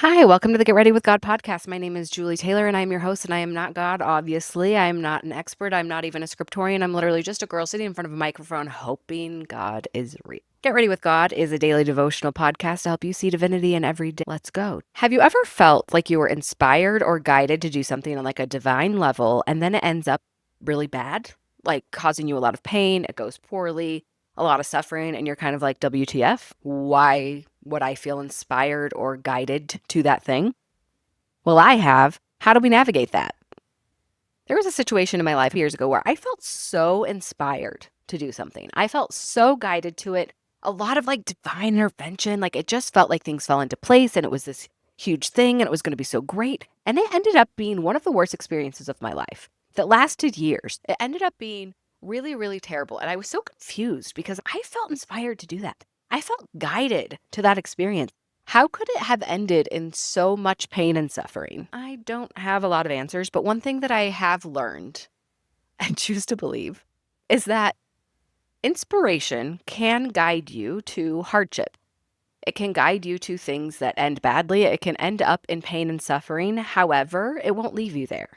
Hi, welcome to the Get Ready with God podcast. My name is Julie Taylor and I'm your host, and I am not God, obviously. I am not an expert. I'm not even a scriptorian. I'm literally just a girl sitting in front of a microphone hoping God is real. Get Ready with God is a daily devotional podcast to help you see divinity in every day. Let's go. Have you ever felt like you were inspired or guided to do something on like a divine level and then it ends up really bad, like causing you a lot of pain, it goes poorly, a lot of suffering, and you're kind of like, WTF? Why would I feel inspired or guided to that thing? Well, I have. How do we navigate that? There was a situation in my life years ago where I felt so inspired to do something. I felt so guided to it. A lot of like divine intervention. Like it just felt like things fell into place and it was this huge thing and it was going to be so great. And it ended up being one of the worst experiences of my life that lasted years. It ended up being really, really terrible. And I was so confused because I felt inspired to do that. I felt guided to that experience. How could it have ended in so much pain and suffering? I don't have a lot of answers, but one thing that I have learned and choose to believe is that inspiration can guide you to hardship. It can guide you to things that end badly. It can end up in pain and suffering. However, it won't leave you there.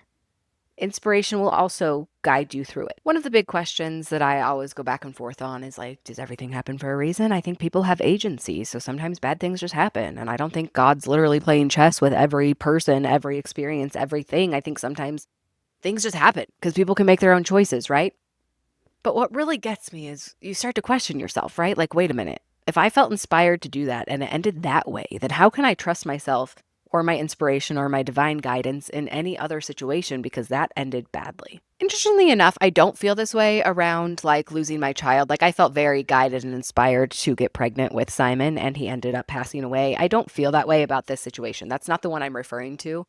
Inspiration will also guide you through it. One of the big questions that I always go back and forth on is like, does everything happen for a reason? I think people have agency, so sometimes bad things just happen. And I don't think God's literally playing chess with every person, every experience, everything. I think sometimes things just happen because people can make their own choices, right? But what really gets me is you start to question yourself, right? Like, wait a minute. If I felt inspired to do that and it ended that way, then how can I trust myself or my inspiration or my divine guidance in any other situation because that ended badly? Interestingly enough, I don't feel this way around like losing my child. Like I felt very guided and inspired to get pregnant with Simon and he ended up passing away. I don't feel that way about this situation. That's not the one I'm referring to.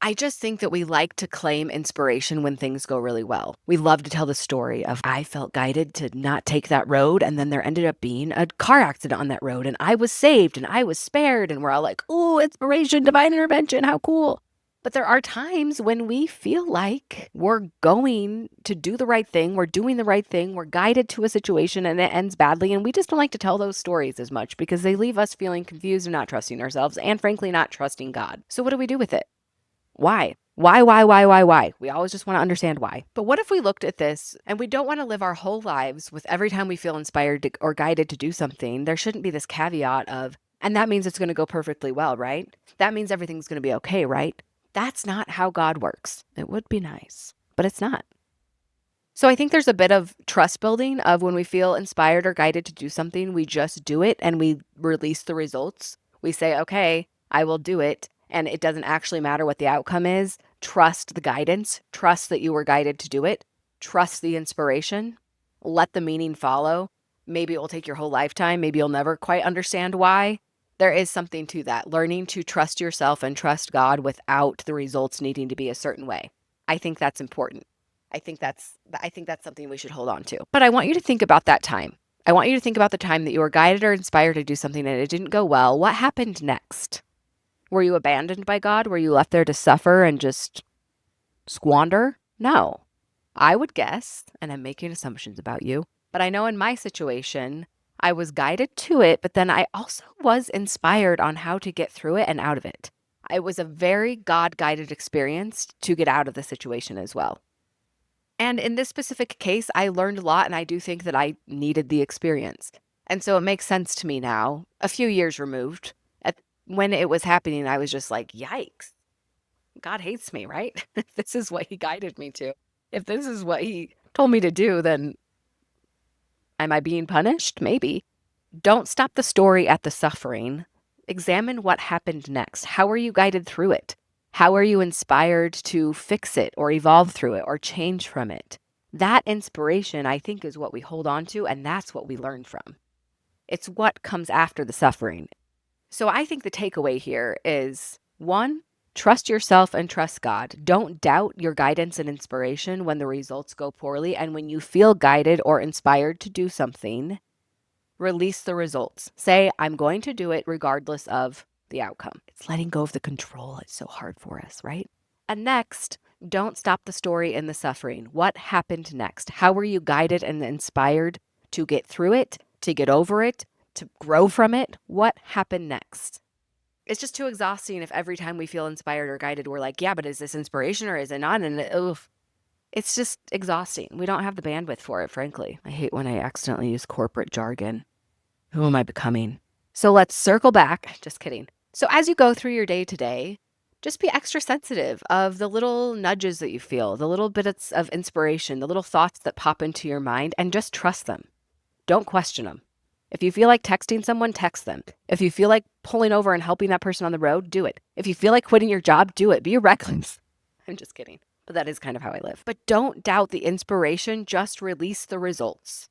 I just think that we like to claim inspiration when things go really well. We love to tell the story of I felt guided to not take that road, and then there ended up being a car accident on that road, and I was saved and I was spared. And we're all like, oh, inspiration, divine intervention, how cool. But there are times when we feel like we're going to do the right thing, we're doing the right thing, we're guided to a situation and it ends badly. And we just don't like to tell those stories as much because they leave us feeling confused and not trusting ourselves and, frankly, not trusting God. So, what do we do with it? Why? Why? We always just want to understand why. But what if we looked at this and we don't want to live our whole lives with every time we feel inspired or guided to do something, there shouldn't be this caveat of, and that means it's going to go perfectly well, right? That means everything's going to be okay, right? That's not how God works. It would be nice, but it's not. So I think there's a bit of trust building of when we feel inspired or guided to do something, we just do it and we release the results. We say, okay, I will do it. And it doesn't actually matter what the outcome is. Trust the guidance. Trust that you were guided to do it. Trust the inspiration. Let the meaning follow. Maybe it will take your whole lifetime. Maybe you'll never quite understand why. There is something to that. Learning to trust yourself and trust God without the results needing to be a certain way. I think that's important. I think that's something we should hold on to. But I want you to think about that time. I want you to think about the time that you were guided or inspired to do something and it didn't go well. What happened next? Were you abandoned by God? Were you left there to suffer and just squander? No. I would guess, and I'm making assumptions about you, but I know in my situation, I was guided to it, but then I also was inspired on how to get through it and out of it. It was a very God guided experience to get out of the situation as well. And in this specific case, I learned a lot, and I do think that I needed the experience. And so it makes sense to me now, a few years removed. When it was happening, I was just like, yikes, God hates me, right? If this is what he guided me to. If this is what he told me to do, then am I being punished? Maybe. Don't stop the story at the suffering. Examine what happened next. How are you guided through it? How are you inspired to fix it or evolve through it or change from it? That inspiration, I think, is what we hold on to, and that's what we learn from. It's what comes after the suffering. So I think the takeaway here is one, trust yourself and trust God. Don't doubt your guidance and inspiration when the results go poorly. And when you feel guided or inspired to do something, release the results. Say, I'm going to do it regardless of the outcome. It's letting go of the control. It's so hard for us, right? And next, don't stop the story in the suffering. What happened next? How were you guided and inspired to get through it, to get over it, to grow from it? What happened next? It's just too exhausting if every time we feel inspired or guided, we're like, yeah, but is this inspiration or is it not? And oof, it's just exhausting. We don't have the bandwidth for it, frankly. I hate when I accidentally use corporate jargon. Who am I becoming? So let's circle back. Just kidding. So as you go through your day to day, just be extra sensitive of the little nudges that you feel, the little bits of inspiration, the little thoughts that pop into your mind, and just trust them. Don't question them. If you feel like texting someone, text them. If you feel like pulling over and helping that person on the road, do it. If you feel like quitting your job, do it. Be reckless. I'm just kidding. But that is kind of how I live. But don't doubt the inspiration, just release the results.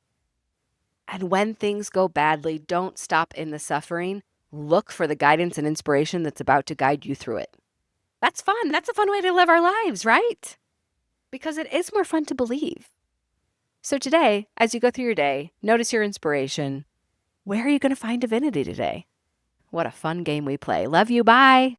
And when things go badly, don't stop in the suffering. Look for the guidance and inspiration that's about to guide you through it. That's fun. That's a fun way to live our lives, right? Because it is more fun to believe. So today, as you go through your day, notice your inspiration. Where are you going to find divinity today? What a fun game we play. Love you. Bye.